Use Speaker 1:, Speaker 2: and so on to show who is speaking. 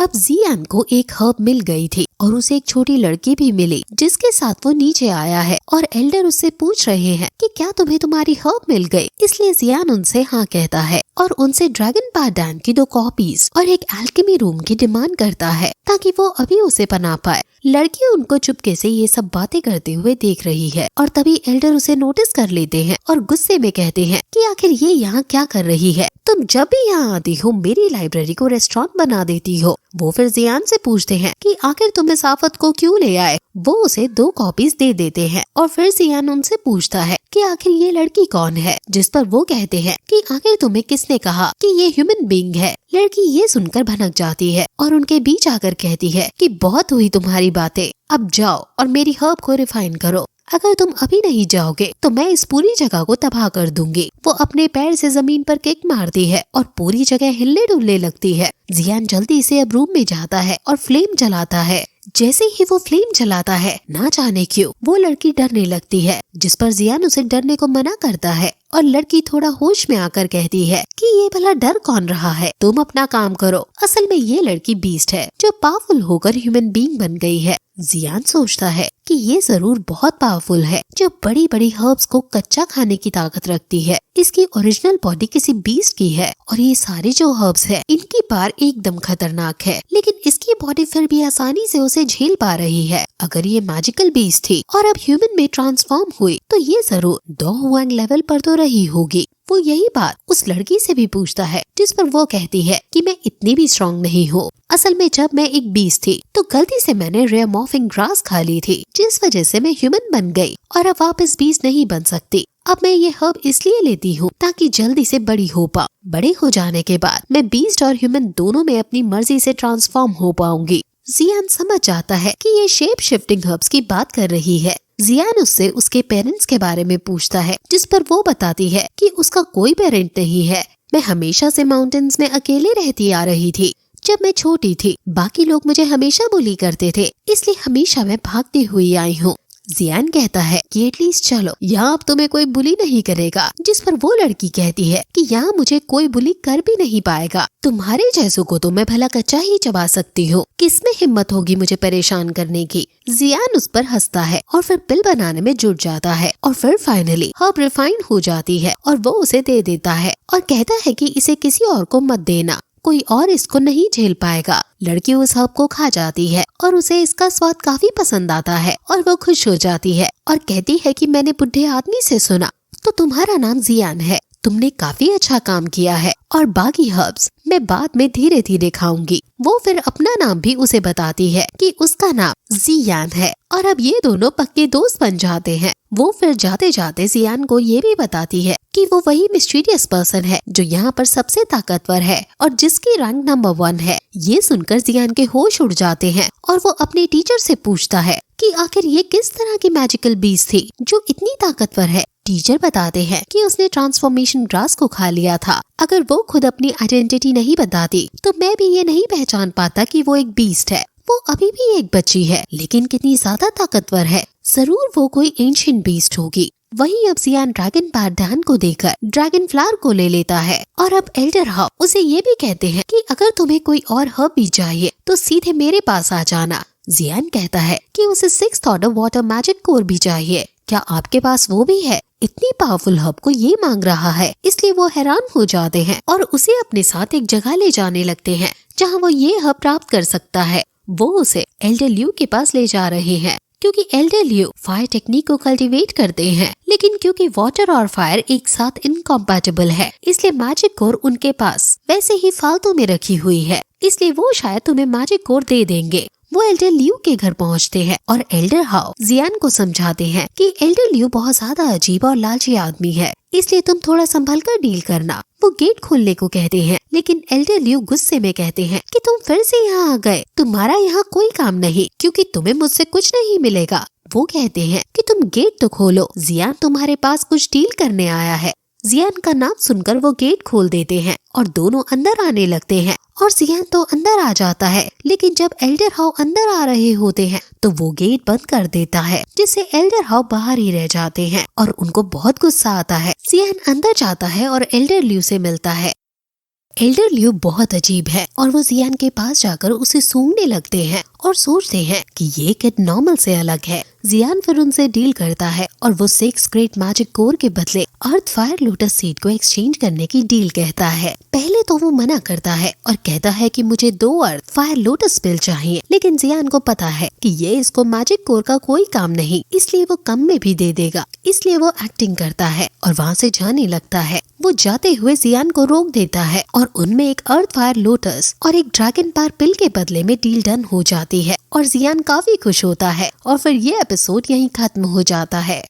Speaker 1: अब जियान को एक हर्ब मिल गई थी और उसे एक छोटी लड़की भी मिली जिसके साथ वो नीचे आया है और एल्डर उससे पूछ रहे हैं कि क्या तुम्हें तुम्हारी हर्ब मिल गई। इसलिए जियान उनसे हाँ कहता है और उनसे ड्रैगन पार डैम की 2 कॉपीज और एक एल्केमी रूम की डिमांड करता है ताकि वो अभी उसे बना पाए। लड़की उनको चुपके से ये सब बातें करते हुए देख रही है और तभी एल्डर उसे नोटिस कर लेते हैं और गुस्से में कहते हैं कि आखिर ये यहाँ क्या कर रही है, तुम जब भी यहाँ आती हो मेरी लाइब्रेरी को रेस्टोरेंट बना देती हो। वो फिर जियान से पूछते हैं कि आखिर तुम इस आफत को क्यों ले आए। वो उसे 2 कॉपीज दे देते हैं और फिर जियान उनसे पूछता है कि आखिर ये लड़की कौन है, जिस पर वो कहते हैं कि आखिर तुम्हें किसने कहा कि ये ह्यूमन बीइंग है। लड़की ये सुनकर भनक जाती है और उनके बीच आकर कहती है कि बहुत हुई तुम्हारी बातें, अब जाओ और मेरी हर्ब को रिफाइन करो। अगर तुम अभी नहीं जाओगे तो मैं इस पूरी जगह को तबाह कर दूंगी। वो अपने पैर से जमीन पर किक मारती है और पूरी जगह हिलने डुलने लगती है। जियान जल्दी से अब रूम में जाता है और फ्लेम जलाता है। जैसे ही वो फ्लेम जलाता है, ना जाने क्यों वो लड़की डरने लगती है, जिस पर जियान उसे डरने को मना करता है और लड़की थोड़ा होश में आकर कहती है कि ये भला डर कौन रहा है, तुम अपना काम करो। असल में ये लड़की बीस्ट है जो पावरफुल होकर ह्यूमन बीइंग बन गई है। जियान सोचता है कि ये जरूर बहुत पावरफुल है जो बड़ी बड़ी हर्ब्स को कच्चा खाने की ताकत रखती है। इसकी ओरिजिनल बॉडी किसी बीस्ट की है और ये सारी जो हर्ब्स है इनकी पार एकदम खतरनाक है, लेकिन इसकी बॉडी फिर भी आसानी से उसे झेल पा रही है। अगर ये मैजिकल बीस्ट थी और अब ह्यूमन में ट्रांसफॉर्म हुई तो ये जरूर डो हुआंग लेवल पर तो रही होगी। वो यही बात उस लड़की से भी पूछता है, जिस पर वो कहती है कि मैं इतनी भी स्ट्रॉन्ग नहीं हूँ। असल में जब मैं एक बीस्ट थी तो गलती से मैंने रेयर मॉर्फिंग ग्रास खा ली थी, जिस वजह से मैं ह्यूमन बन गई और अब वापस बीस्ट नहीं बन सकती। अब मैं ये हर्ब इसलिए लेती हूँ ताकि जल्दी से बड़ी हो पाऊं। बड़े हो जाने के बाद मैं बीस्ट और ह्यूमन दोनों में अपनी मर्जी से ट्रांसफॉर्म हो पाऊंगी। जियान समझ जाता है कि ये शेप शिफ्टिंग हर्ब्स की बात कर रही है। जियान उससे उसके पेरेंट्स के बारे में पूछता है, जिस पर वो बताती है कि उसका कोई पेरेंट नहीं है। मैं हमेशा से माउंटेन्स में अकेले रहती आ रही थी। जब मैं छोटी थी बाकी लोग मुझे हमेशा बुली करते थे, इसलिए हमेशा मैं भागती हुई आई हूँ। जियान कहता है कि एटलीस्ट चलो यहाँ अब तुम्हें कोई बुली नहीं करेगा, जिस पर वो लड़की कहती है कि यहाँ मुझे कोई बुली कर भी नहीं पाएगा। तुम्हारे जैसों को तो मैं भला कच्चा ही चबा सकती हूँ, किसमें हिम्मत होगी मुझे परेशान करने की। जियान उस पर हंसता है और फिर पिल बनाने में जुट जाता है और फिर फाइनली हर्ब रिफाइन हो जाती है और वो उसे दे देता है और कहता है कि इसे किसी और को मत देना, कोई और इसको नहीं झेल पाएगा। लड़की उस हर्ब को खा जाती है और उसे इसका स्वाद काफी पसंद आता है और वो खुश हो जाती है और कहती है कि मैंने बुढ़े आदमी से सुना तो तुम्हारा नाम जियान है, तुमने काफी अच्छा काम किया है और बाकी हर्ब्स मैं बाद में धीरे धीरे खाऊंगी। वो फिर अपना नाम भी उसे बताती है कि उसका नाम जियान है और अब ये दोनों पक्के दोस्त बन जाते हैं। वो फिर जाते जाते जियान को ये भी बताती है कि वो वही मिस्टीरियस पर्सन है जो यहाँ पर सबसे ताकतवर है और जिसकी रैंक नंबर 1 है। ये सुनकर जियान के होश उड़ जाते हैं और वो अपने टीचर से पूछता है कि आखिर ये किस तरह की मैजिकल बीस्ट थी जो इतनी ताकतवर है। टीचर बताते हैं कि उसने ट्रांसफॉर्मेशन ग्रास को खा लिया था। अगर वो खुद अपनी आइडेंटिटी नहीं बताती तो मैं भी ये नहीं पहचान पाता कि वो एक बीस्ट है। वो अभी भी एक बच्ची है लेकिन कितनी ज्यादा ताकतवर है, जरूर वो कोई एंशिएंट बीस्ट होगी। वहीं अब जियान ड्रैगन पार डैन को देकर ड्रैगन फ्लावर को ले लेता है और अब एल्डर हाउ उसे ये भी कहते हैं कि अगर तुम्हें कोई और हर्ब भी चाहिए तो सीधे मेरे पास आ जाना। जियान कहता है कि उसे 6th order water magic core भी चाहिए, क्या आपके पास वो भी है? इतनी पावरफुल हब को ये मांग रहा है, इसलिए वो हैरान हो जाते हैं और उसे अपने साथ एक जगह ले जाने लगते हैं जहाँ वो ये हब प्राप्त कर सकता है। वो उसे एल्डर ल्यू के पास ले जा रहे हैं क्योंकि एल्डर ल्यू फायर टेक्निक को कल्टीवेट करते हैं, लेकिन क्योंकि वाटर और फायर एक साथ इनकॉम्पैटिबल है इसलिए मैजिक कोर उनके पास वैसे ही फालतू में रखी हुई है, इसलिए वो शायद तुम्हें मैजिक कोर दे देंगे। वो एल्डर ल्यू के घर पहुंचते हैं और एल्डर हाउ जियान को समझाते हैं कि एल्डर ल्यू बहुत ज्यादा अजीब और लालची आदमी है, इसलिए तुम थोड़ा संभल कर डील करना। वो गेट खोलने को कहते हैं लेकिन एल्डर ल्यू गुस्से में कहते हैं कि तुम फिर से यहाँ आ गए, तुम्हारा यहाँ कोई काम नहीं क्योंकि तुम्हें मुझसे कुछ नहीं मिलेगा। वो कहते हैं कि तुम गेट तो खोलो, जियान तुम्हारे पास कुछ डील करने आया है। जियान का नाम सुनकर वो गेट खोल देते हैं और दोनों अंदर आने लगते हैं और जियान तो अंदर आ जाता है, लेकिन जब एल्डर हाउ अंदर आ रहे होते हैं तो वो गेट बंद कर देता है, जिससे एल्डर हाउ बाहर ही रह जाते हैं और उनको बहुत गुस्सा आता है। जियान अंदर जाता है और एल्डर ल्यू से मिलता है। एल्डर लियो बहुत अजीब है और वो जियान के पास जाकर उसे सूंघने लगते हैं और सोचते हैं कि ये किड नॉर्मल से अलग है। जियान फिर उनसे डील करता है और वो 6 ग्रेट मैजिक कोर के बदले अर्थ फायर लोटस सीड को एक्सचेंज करने की डील कहता है। पहले तो वो मना करता है और कहता है कि मुझे 2 अर्थ फायर लोटस पिल चाहिए, लेकिन जियान को पता है कि ये इसको मैजिक कोर का कोई काम नहीं, इसलिए वो कम में भी दे देगा। इसलिए वो एक्टिंग करता है और वहाँ से जाने लगता है। वो जाते हुए जियान को रोक देता है और उनमें एक अर्थ फायर लोटस और एक ड्रैगन पावर पिल के बदले में डील डन हो जाती है और जियान काफी खुश होता है और फिर ये एपिसोड यहीं खत्म हो जाता है।